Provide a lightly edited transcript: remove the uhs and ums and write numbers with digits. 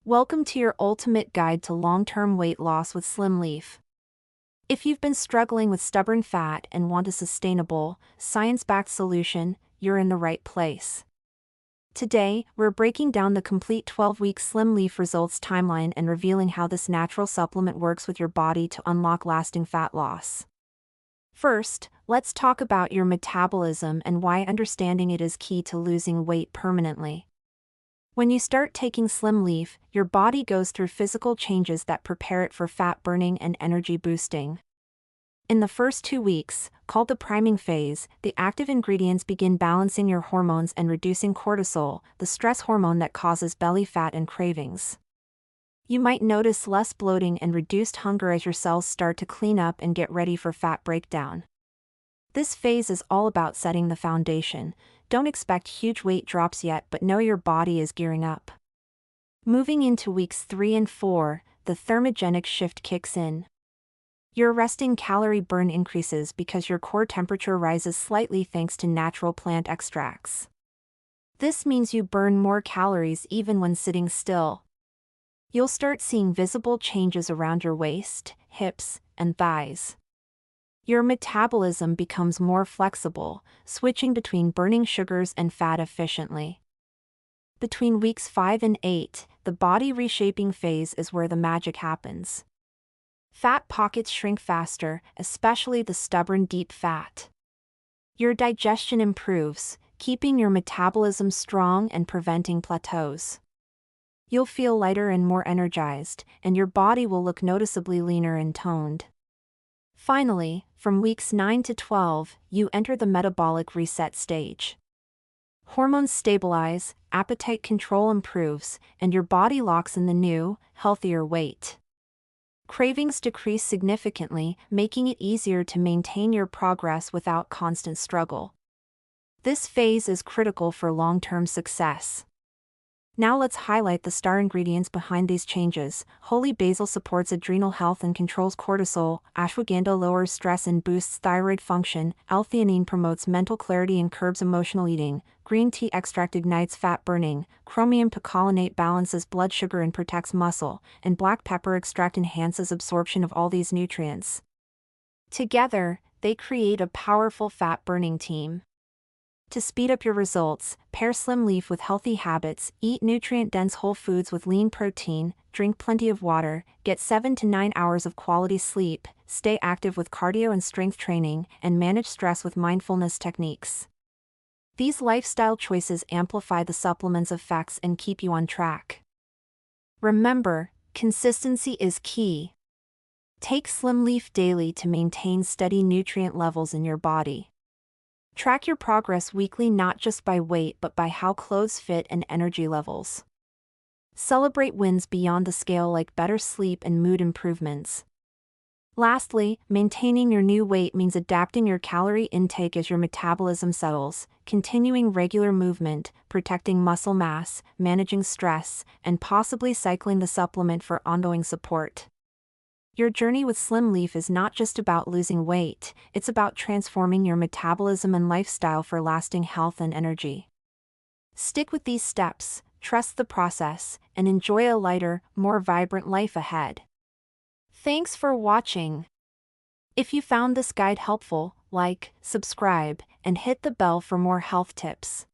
Welcome to your ultimate guide to long-term weight loss with SlimLeaf. If you've been struggling with stubborn fat and want a sustainable, science-backed solution, you're in the right place. Today, we're breaking down the complete 12-week SlimLeaf results timeline and revealing how this natural supplement works with your body to unlock lasting fat loss. First, let's talk about your metabolism and why understanding it is key to losing weight permanently. When you start taking SlimLeaf, your body goes through physical changes that prepare it for fat burning and energy boosting. In the first 2 weeks, called the priming phase, the active ingredients begin balancing your hormones and reducing cortisol, the stress hormone that causes belly fat and cravings. You might notice less bloating and reduced hunger as your cells start to clean up and get ready for fat breakdown. This phase is all about setting the foundation. Don't expect huge weight drops yet, but know your body is gearing up. Moving into weeks 3 and 4, the thermogenic shift kicks in. Your resting calorie burn increases because your core temperature rises slightly thanks to natural plant extracts. This means you burn more calories even when sitting still. You'll start seeing visible changes around your waist, hips, and thighs. Your metabolism becomes more flexible, switching between burning sugars and fat efficiently. Between weeks 5 and 8, the body reshaping phase is where the magic happens. Fat pockets shrink faster, especially the stubborn deep fat. Your digestion improves, keeping your metabolism strong and preventing plateaus. You'll feel lighter and more energized, and your body will look noticeably leaner and toned. Finally, from weeks 9 to 12, you enter the metabolic reset stage. Hormones stabilize, appetite control improves, and your body locks in the new, healthier weight. Cravings decrease significantly, making it easier to maintain your progress without constant struggle. This phase is critical for long-term success. Now let's highlight the star ingredients behind these changes. Holy Basil supports adrenal health and controls cortisol. Ashwagandha lowers stress and boosts thyroid function. L-theanine promotes mental clarity and curbs emotional eating. Green tea extract ignites fat burning. Chromium picolinate balances blood sugar and protects muscle. And black pepper extract enhances absorption of all these nutrients. Together, they create a powerful fat-burning team. To speed up your results, pair SlimLeaf with healthy habits, eat nutrient-dense whole foods with lean protein, drink plenty of water, get 7 to 9 hours of quality sleep, stay active with cardio and strength training, and manage stress with mindfulness techniques. These lifestyle choices amplify the supplement's effects and keep you on track. Remember, consistency is key. Take SlimLeaf daily to maintain steady nutrient levels in your body. Track your progress weekly not just by weight but by how clothes fit and energy levels. Celebrate wins beyond the scale like better sleep and mood improvements. Lastly, maintaining your new weight means adapting your calorie intake as your metabolism settles, continuing regular movement, protecting muscle mass, managing stress, and possibly cycling the supplement for ongoing support. Your journey with SlimLeaf is not just about losing weight, it's about transforming your metabolism and lifestyle for lasting health and energy. Stick with these steps, trust the process, and enjoy a lighter, more vibrant life ahead. Thanks for watching. If you found this guide helpful, like, subscribe, and hit the bell for more health tips.